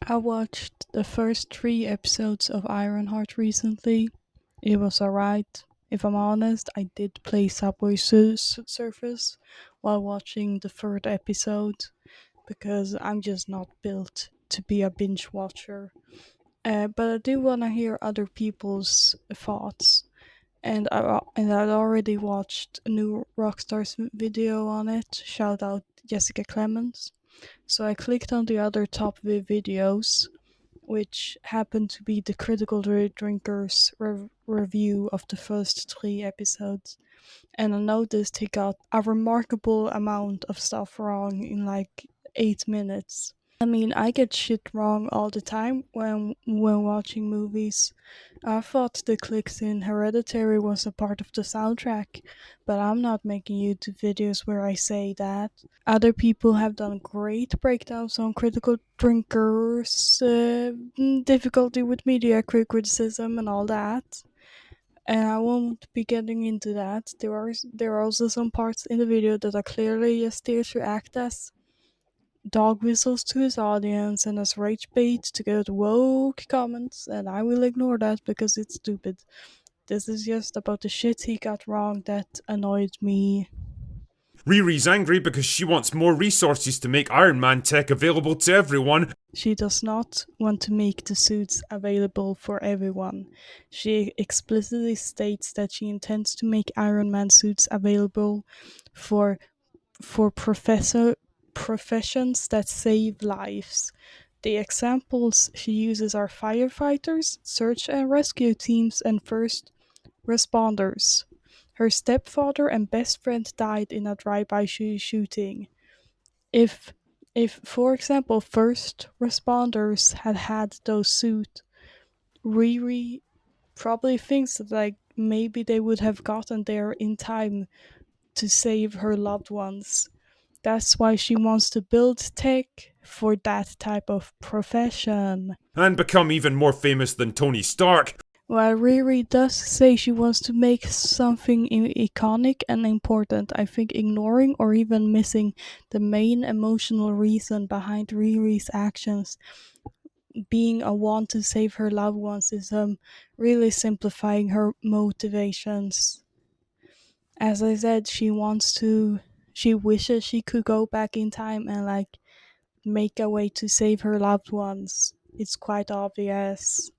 I watched the first 3 episodes of Ironheart recently. It was alright. If I'm honest, I did play Subway Surfers while watching the third episode because I'm just not built to be a binge watcher. But I do want to hear other people's thoughts. And I'd already watched a new Rockstar's video on it. Shout out Jessica Clemens. So I clicked on the other top videos, which happened to be the Critical Drinkers review of the first 3 episodes. And I noticed he got a remarkable amount of stuff wrong in like 8 minutes. I mean, I get shit wrong all the time when watching movies. I thought the clicks in Hereditary was a part of the soundtrack, but I'm not making YouTube videos where I say that. Other people have done great breakdowns on critical drinkers, difficulty with media criticism, and all that. And I won't be getting into that. There are also some parts in the video that are clearly just there to act as dog whistles to his audience and as rage bait to get woke comments, and I will ignore that because it's stupid. This is just about the shit he got wrong that annoyed me. Riri's angry because she wants more resources to make Iron Man tech available to everyone. She does not want to make the suits available for everyone. She explicitly states that she intends to make Iron Man suits available for professions that save lives. The examples she uses are firefighters, search and rescue teams, and first responders. Her stepfather and best friend died in a drive-by shooting. If if for example first responders had had those suits, Riri probably thinks that like maybe they would have gotten there in time to save her loved ones. That's why she wants to build tech for that type of profession. And become even more famous than Tony Stark. While Riri does say she wants to make something iconic and important, I think ignoring or even missing the main emotional reason behind Riri's actions, being a want to save her loved ones, is really simplifying her motivations. As I said, she wishes she could go back in time and like make a way to save her loved ones. It's quite obvious.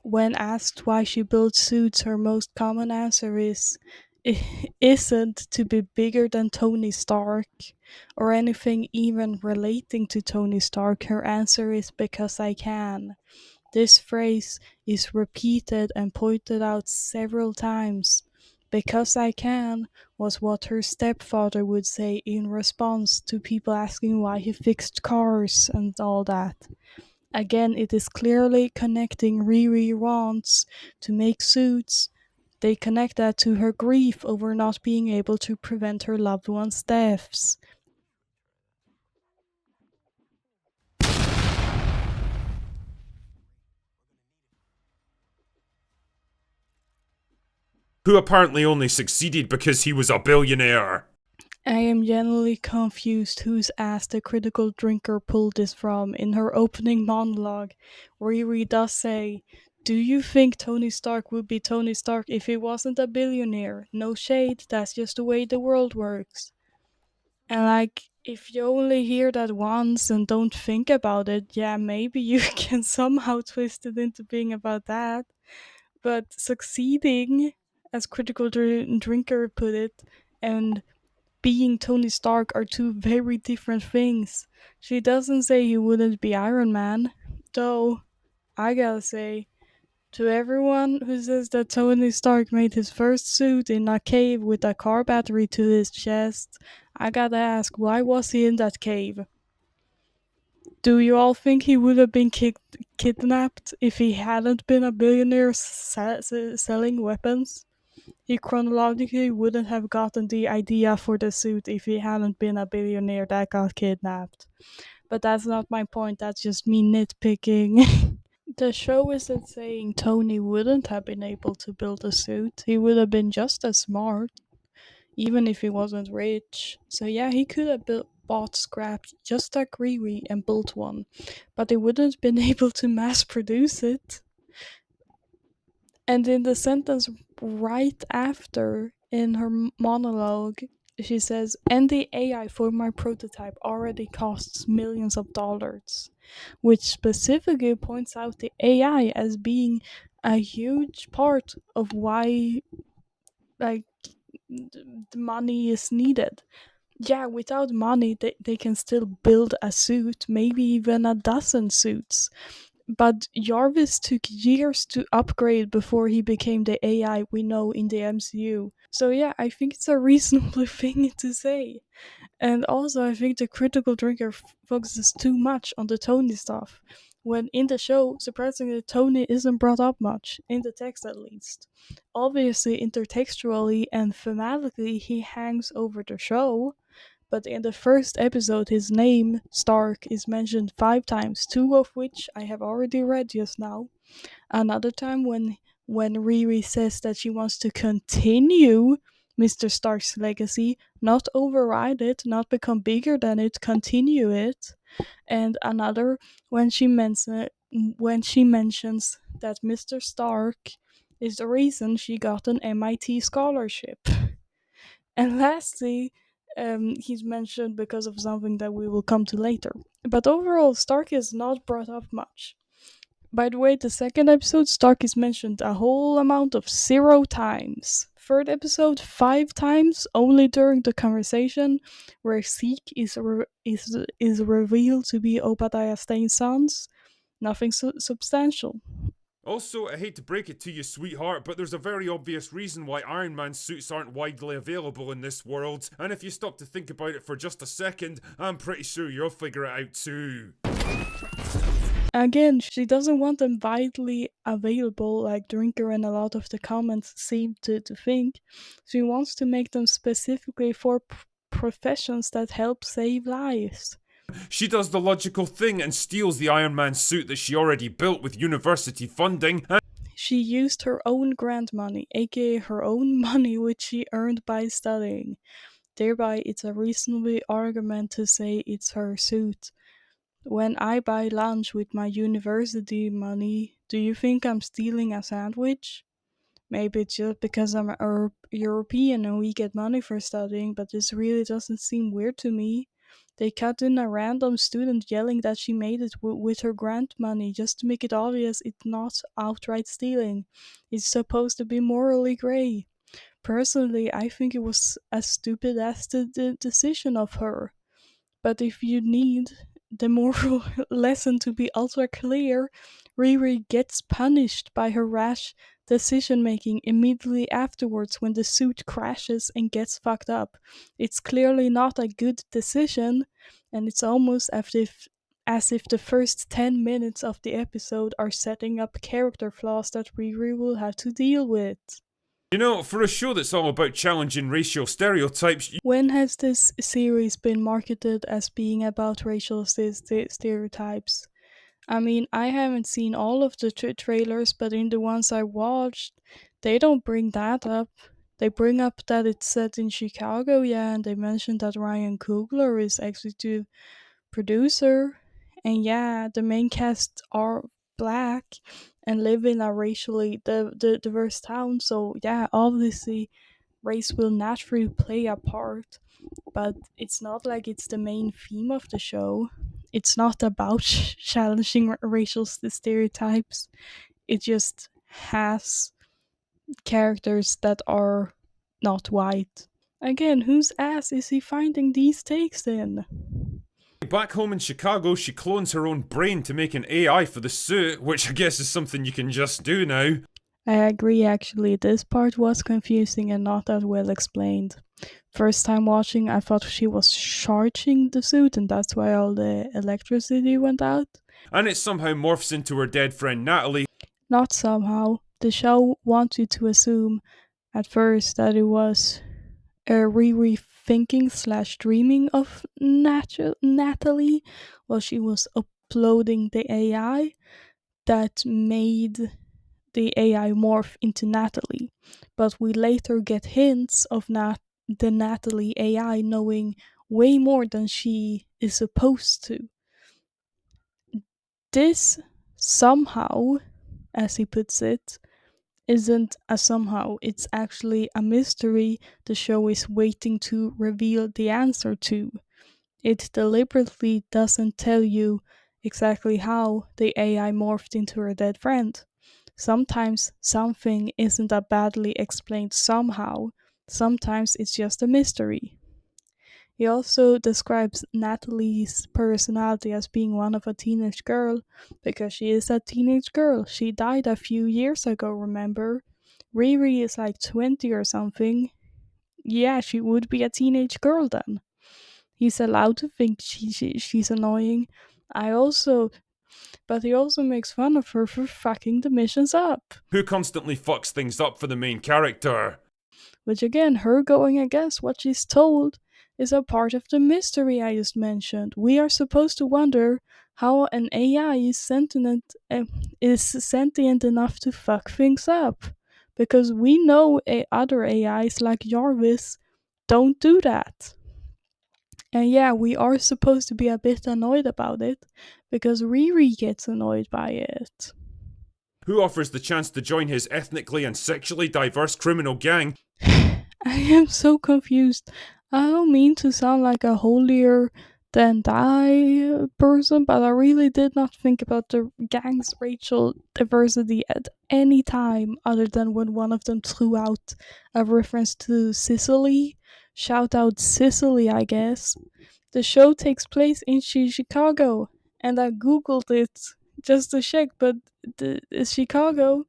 When asked why she builds suits, her most common answer is isn't to be bigger than Tony Stark or anything even relating to Tony Stark. Her answer is because I can. This phrase is repeated and pointed out several times. Because I can was what her stepfather would say in response to people asking why he fixed cars and all that. Again, it is clearly connecting Riri wants to make suits. They connect that to her grief over not being able to prevent her loved ones' deaths. Who apparently only succeeded because he was a billionaire. I am genuinely confused whose ass the critical drinker pulled this from. In her opening monologue, Riri does say, "Do you think Tony Stark would be Tony Stark if he wasn't a billionaire? No shade, that's just the way the world works." And like, if you only hear that once and don't think about it, yeah, maybe you can somehow twist it into being about that. But succeeding, as Critical Drinker put it, and being Tony Stark are two very different things. She doesn't say he wouldn't be Iron Man, though I gotta say, to everyone who says that Tony Stark made his first suit in a cave with a car battery to his chest, I gotta ask, why was he in that cave? Do you all think he would have been kidnapped if he hadn't been a billionaire selling weapons? He chronologically wouldn't have gotten the idea for the suit if he hadn't been a billionaire that got kidnapped. But that's not my point, that's just me nitpicking. The show isn't saying Tony wouldn't have been able to build a suit. He would have been just as smart, even if he wasn't rich. So yeah, he could have bought scrap just like Riri and built one, but they wouldn't have been able to mass produce it. And in the sentence right after, in her monologue, she says, and the AI for my prototype already costs millions of dollars, which specifically points out the AI as being a huge part of why, like, the money is needed. Yeah, without money, they can still build a suit, maybe even a dozen suits. But Jarvis took years to upgrade before he became the AI we know in the MCU. So yeah, I think it's a reasonable thing to say. And also, I think the critical drinker focuses too much on the Tony stuff. When in the show, surprisingly, Tony isn't brought up much, in the text at least. Obviously, intertextually and thematically, he hangs over the show, but in the first episode, his name, Stark, is mentioned 5 times, two of which I have already read just now. Another time when Riri says that she wants to continue Mr. Stark's legacy, not override it, not become bigger than it, continue it. And another when she mentions that Mr. Stark is the reason she got an MIT scholarship. And lastly, he's mentioned because of something that we will come to later. But overall, Stark is not brought up much. By the way, the second episode, Stark is mentioned a whole amount of 0 times. Third episode, 5 times, only during the conversation where Zeke is revealed to be Obadiah Stane's sons. Nothing substantial. Also, I hate to break it to you, sweetheart, but there's a very obvious reason why Iron Man suits aren't widely available in this world, and if you stop to think about it for just a second, I'm pretty sure you'll figure it out too. Again, she doesn't want them widely available like Drinker and a lot of the comments seem to think. She wants to make them specifically for professions that help save lives. She does the logical thing and steals the Iron Man suit that she already built with university funding, and She used her own grant money, aka her own money which she earned by studying. Thereby, it's a reasonable argument to say it's her suit. When I buy lunch with my university money, do you think I'm stealing a sandwich? Maybe it's just because I'm a European and we get money for studying, but this really doesn't seem weird to me. They cut in a random student yelling that she made it with her grant money just to make it obvious it's not outright stealing. It's supposed to be morally grey. Personally, I think it was as stupid as the decision of her. But if you need the moral lesson to be ultra clear, Riri gets punished by her rash decision making immediately afterwards when the suit crashes and gets fucked up. It's clearly not a good decision, and it's almost as if the first 10 minutes of the episode are setting up character flaws that Riri will have to deal with. you know, for a show that's all about challenging racial stereotypes, When has this series been marketed as being about racial stereotypes? I mean, I haven't seen all of the trailers, but in the ones I watched, they don't bring that up. They bring up that it's set in Chicago, yeah, and they mentioned that Ryan Coogler is executive producer. And yeah, the main cast are black and live in a racially diverse town, so yeah, obviously race will naturally play a part, but it's not like it's the main theme of the show. It's not about challenging racial stereotypes. It just has characters that are not white. Again, whose ass is he finding these takes in? back home in Chicago, she clones her own brain to make an AI for the suit, which I guess is something you can just do now. I agree, actually, this part was confusing and not that well explained. First time watching, I thought she was charging the suit, and that's why all the electricity went out. And it somehow morphs into her dead friend Natalie. Not somehow. The show wants you to assume at first that it was a rethinking slash dreaming of Natalie while she was uploading the AI that made the AI morph into Natalie. But we later get hints of the Natalie AI knowing way more than she is supposed to. This somehow, as he puts it, isn't a somehow, it's actually a mystery the show is waiting to reveal the answer to. It deliberately doesn't tell you exactly how the AI morphed into her dead friend. Sometimes something isn't that badly explained somehow, sometimes it's just a mystery. He also describes Natalie's personality as being one of a teenage girl because she is a teenage girl. She died a few years ago, remember? Riri is like 20 or something. Yeah, she would be a teenage girl then. He's allowed to think she's annoying. I also, but he also makes fun of her for fucking the missions up. Who constantly fucks things up for the main character? Which again, her going against what she's told is a part of the mystery I just mentioned. We are supposed to wonder how an AI is sentient enough to fuck things up. Because we know other AIs like Jarvis don't do that. And yeah, we are supposed to be a bit annoyed about it because Riri gets annoyed by it. Who offers the chance to join his ethnically and sexually diverse criminal gang? I am so confused. I don't mean to sound like a holier than thou person, but I really did not think about the gang's racial diversity at any time other than when one of them threw out a reference to Sicily. Shout out Sicily, I guess. The show takes place in Chicago, and I googled it just to check, but Chicago,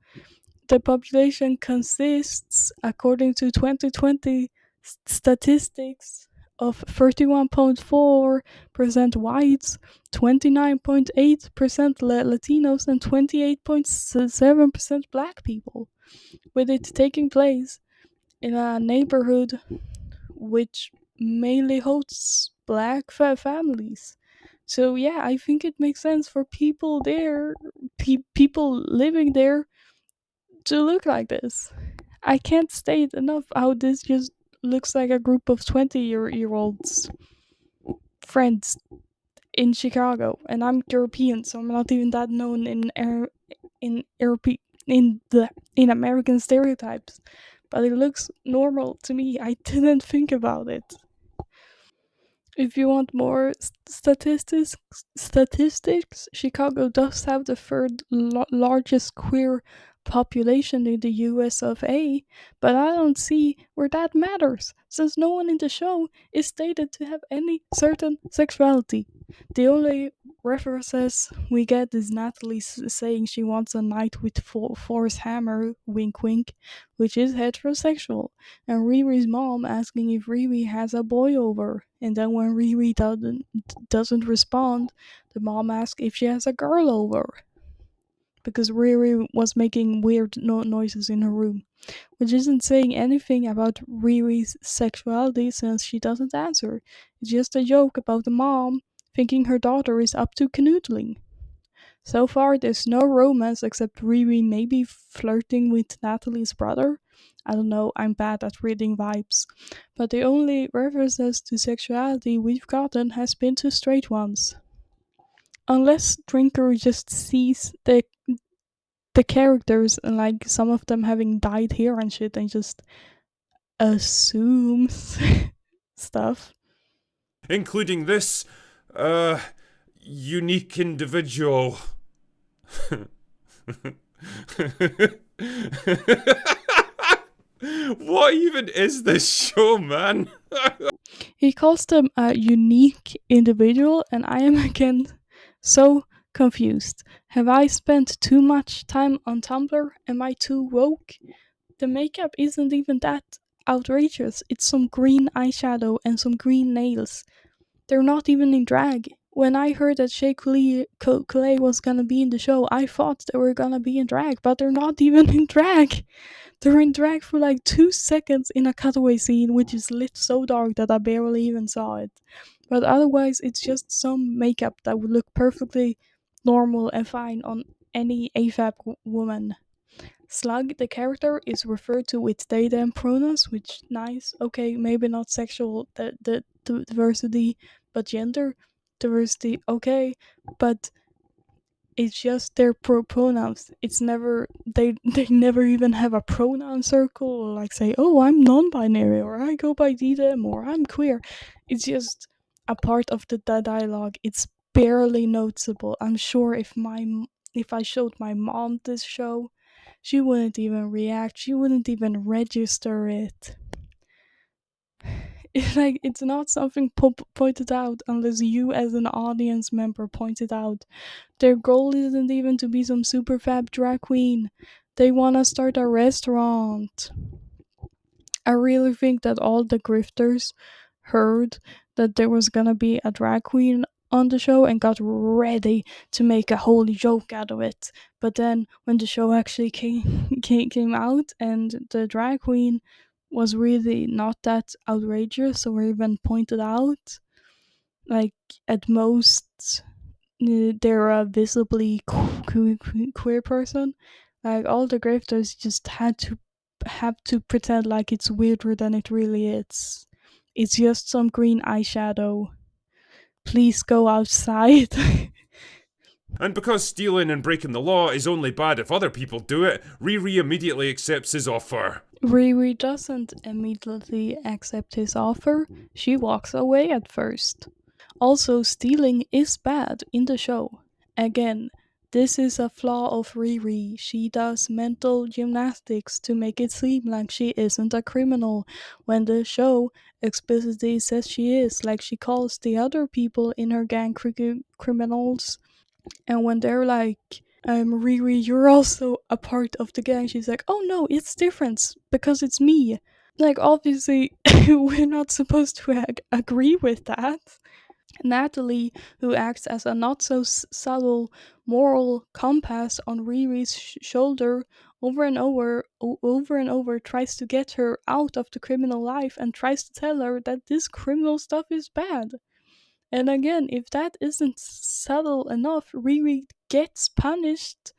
the population consists, according to 2020 statistics, of 31.4% whites, 29.8% Latinos, and 28.7% black people, with it taking place in a neighborhood which mainly hosts black families. So yeah, I think it makes sense for people there, people living there, to look like this. I can't state enough how this just looks like a group of 20-year olds friends in Chicago, and I'm European, so I'm not even that known in Europe in American stereotypes. But it looks normal to me. I didn't think about it. If you want more statistics, Chicago does have the third largest queer population in the US of A, but I don't see where that matters, since no one in the show is stated to have any certain sexuality. The only references we get is Natalie saying she wants a night with Force Hammer, wink wink, which is heterosexual, and Riri's mom asking if Riri has a boy over. And then when Riri doesn't respond, the mom asks if she has a girl over. Because Riri was making weird noises in her room, which isn't saying anything about Riri's sexuality since she doesn't answer. It's just a joke about the mom thinking her daughter is up to canoodling. So far, there's no romance except Riri maybe flirting with Natalie's brother. I don't know, I'm bad at reading vibes. But the only references to sexuality we've gotten has been to straight ones. Unless Drinker just sees the characters and like some of them having died here and shit and just assumes stuff. Including this, uh, unique individual. What even is this show, man? He calls them a unique individual, and I am again so confused. Have I spent too much time on Tumblr? Am I too woke? The makeup isn't even that outrageous. It's some green eyeshadow and some green nails. They're not even in drag. When I heard that Shea Coulee was gonna be in the show, I thought they were gonna be in drag, but they're not even in drag. They're in drag for like 2 seconds in a cutaway scene, which is lit so dark that I barely even saw it. But otherwise, it's just some makeup that would look perfectly normal and fine on any AFAB woman. Slug, the character, is referred to with they them pronouns, which nice. Okay, maybe not sexual the diversity, but gender diversity. Okay, but it's just their pronouns. It's never they never even have a pronoun circle or like say, oh, I'm non-binary or I go by they them or I'm queer. It's just a part of the dialogue. It's barely noticeable. I'm sure if I showed my mom this show, she wouldn't even react. She wouldn't even register it. It's like it's not something pointed out unless you as an audience member point it out. Their goal isn't even to be some super fab drag queen. They want to start a restaurant. I really think that all the grifters heard that there was gonna be a drag queen on the show and got ready to make a whole joke out of it. But then when the show actually came out and the drag queen was really not that outrageous or even pointed out, like at most they're a visibly queer person. Like all the grifters just had to have to pretend like it's weirder than it really is. It's just some green eyeshadow. Please go outside. And because stealing and breaking the law is only bad if other people do it, Riri immediately accepts his offer. Riri doesn't immediately accept his offer. She walks away at first. Also, stealing is bad in the show. Again, this is a flaw of Riri. She does mental gymnastics to make it seem like she isn't a criminal, when the show explicitly says she is, like she calls the other people in her gang criminals. And when they're like, Riri, you're also a part of the gang, she's like, oh no, it's different because it's me. Like, obviously, we're not supposed to agree with that. Natalie, who acts as a not so subtle moral compass on Riri's shoulder, over and over, tries to get her out of the criminal life and tries to tell her that this criminal stuff is bad. And again, if that isn't subtle enough, Riri gets punished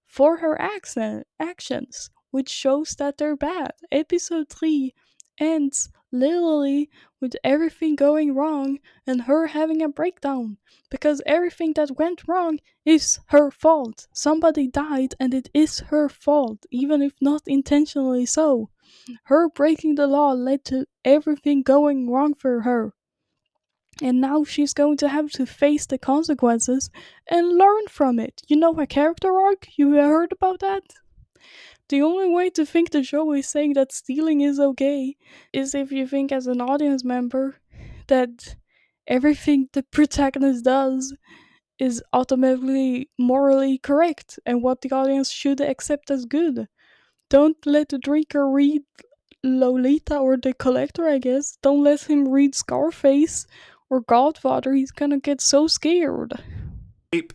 for her actions, which shows that they're bad. Episode 3 ends literally with everything going wrong and her having a breakdown. Because everything that went wrong is her fault. Somebody died and it is her fault, even if not intentionally so. Her breaking the law led to everything going wrong for her. And now she's going to have to face the consequences and learn from it. You know her character arc? You heard about that? The only way to think the show is saying that stealing is okay is if you think as an audience member that everything the protagonist does is automatically morally correct and what the audience should accept as good. Don't let the drinker read Lolita or the collector, I guess. Don't let him read Scarface or Godfather. He's gonna get so scared.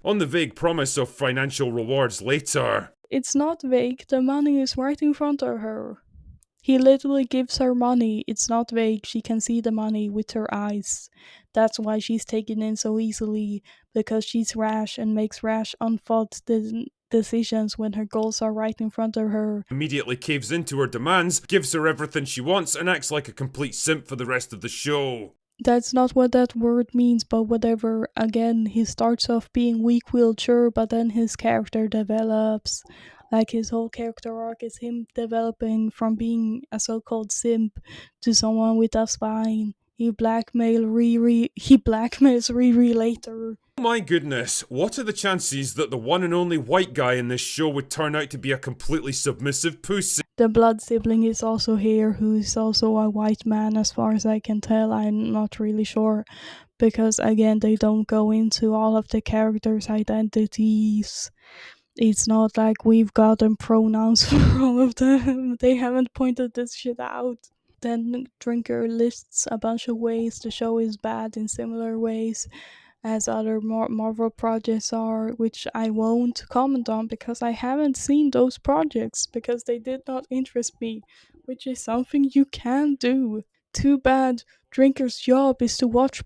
On the vague promise of financial rewards later. It's not vague, the money is right in front of her. He literally gives her money. It's not vague, she can see the money with her eyes. That's why she's taken in so easily, because she's rash and makes rash, unthought decisions when her goals are right in front of her. Immediately caves into her demands, gives her everything she wants, and acts like a complete simp for the rest of the show. That's not what that word means, but whatever. Again, he starts off being weak-willed, sure, but then his character develops. Like, his whole character arc is him developing from being a so-called simp to someone with a spine. He blackmails Riri later. Oh my goodness, what are the chances that the one and only white guy in this show would turn out to be a completely submissive pussy? The blood sibling is also here, who is also a white man, as far as I can tell. I'm not really sure, because again, they don't go into all of the characters' identities. It's not like we've gotten pronouns for all of them. They haven't pointed this shit out. Then Drinker lists a bunch of ways the show is bad in similar ways as other Marvel projects are, which I won't comment on because I haven't seen those projects because they did not interest me, which is something you can do. Too bad Drinker's job is to watch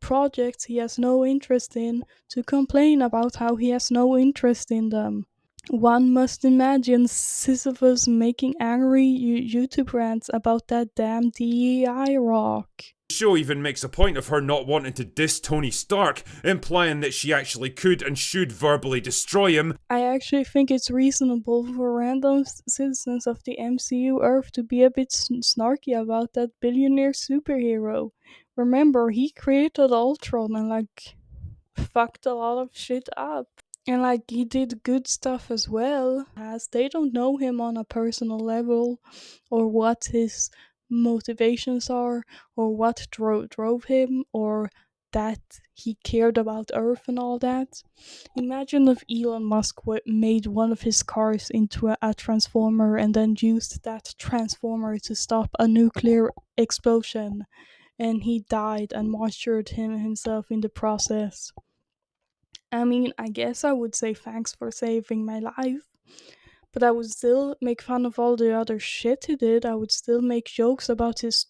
projects he has no interest in, to complain about how he has no interest in them. One must imagine Sisyphus making angry YouTube rants about that damn DEI rock. The show even makes a point of her not wanting to diss Tony Stark, implying that she actually could and should verbally destroy him. I actually think it's reasonable for random citizens of the MCU Earth to be a bit snarky about that billionaire superhero. Remember, he created Ultron and fucked a lot of shit up. And he did good stuff as well. As they don't know him on a personal level, or what his motivations are, or what drove him, or that he cared about Earth and all that. Imagine if Elon Musk made one of his cars into a transformer and then used that transformer to stop a nuclear explosion, and he died and martyred himself in the process. I mean, I guess I would say thanks for saving my life, but I would still make fun of all the other shit he did. I would still make jokes about his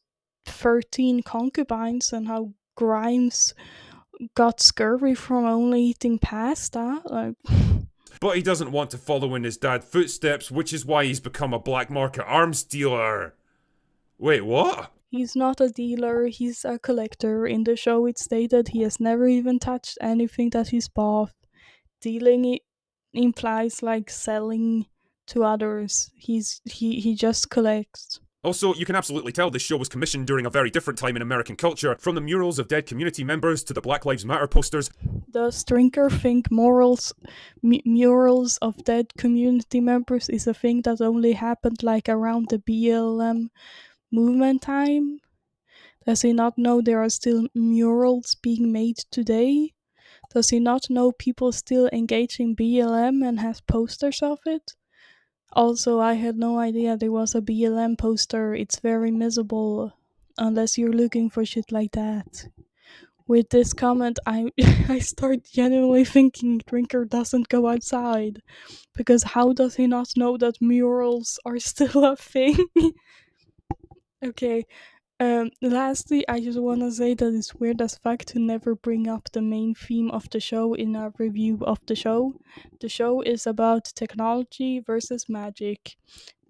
13 concubines and how Grimes got scurvy from only eating pasta. But he doesn't want to follow in his dad's footsteps, which is why he's become a black market arms dealer. Wait, what? He's not a dealer, he's a collector. In the show, it stated he has never even touched anything that he's bought. Dealing implies selling to others. He just collects. Also, you can absolutely tell this show was commissioned during a very different time in American culture, from the murals of dead community members to the Black Lives Matter posters. Does Drinker think murals of dead community members is a thing that only happened around the BLM movement time? Does he not know there are still murals being made today? Does he not know people still engage in BLM and has posters of it? Also, I had no idea there was a BLM poster. It's very miserable, unless you're looking for shit like that. With this comment, I I start genuinely thinking Drinker doesn't go outside, because how does he not know that murals are still a thing? Okay. Lastly, I just want to say that it's weird as fuck to never bring up the main theme of the show in a review of the show. The show is about technology versus magic.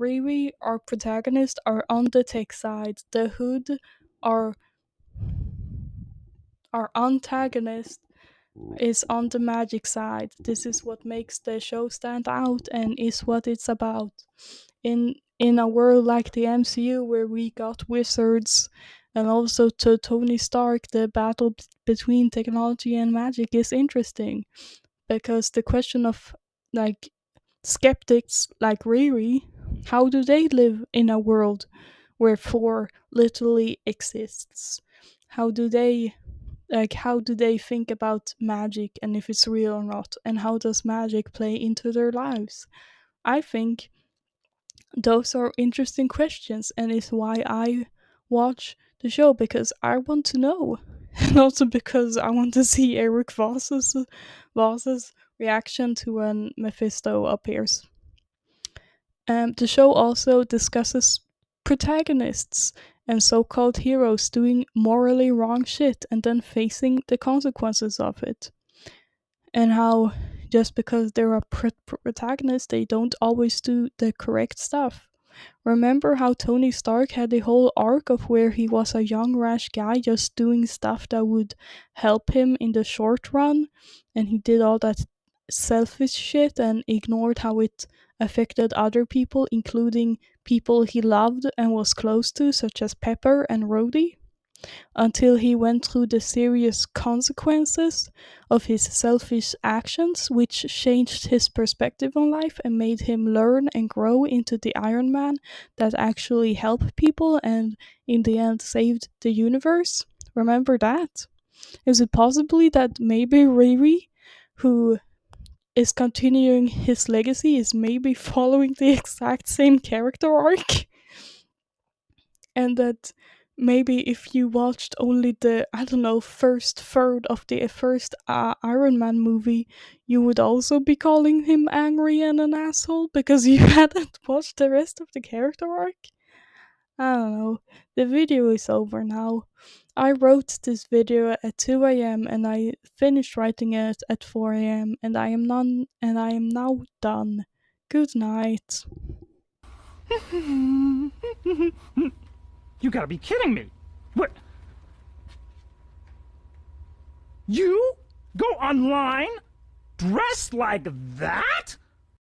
Riri, our protagonist, are on the tech side. The Hood, our our antagonist, is on the magic side. This is what makes the show stand out and is what it's about. In a world like the MCU where we got wizards and also to Tony Stark, the battle between technology and magic is interesting, because the question of like skeptics like Riri, how do they live in a world where Thor literally exists? How do they think about magic and if it's real or not, and how does magic play into their lives? I think those are interesting questions, and is why I watch the show, because I want to know. And also because I want to see Eric Voss's reaction to when Mephisto appears. The show also discusses protagonists and so-called heroes doing morally wrong shit and then facing the consequences of it, and how just because they're a protagonist, they don't always do the correct stuff. Remember how Tony Stark had the whole arc of where he was a young rash guy just doing stuff that would help him in the short run, and he did all that selfish shit and ignored how it affected other people, including people he loved and was close to, such as Pepper and Rhodey, until he went through the serious consequences of his selfish actions, which changed his perspective on life and made him learn and grow into the Iron Man that actually helped people and in the end saved the universe. Remember that? Is it possibly that maybe Riri, who is continuing his legacy, is maybe following the exact same character arc? And that maybe if you watched only the, I don't know, first third of the first Iron Man movie, you would also be calling him angry and an asshole because you hadn't watched the rest of the character arc? I don't know. The video is over now. I wrote this video at 2 a.m. and I finished writing it at 4 a.m. and I am now done. Good night. You gotta be kidding me! What? You go online dressed like that?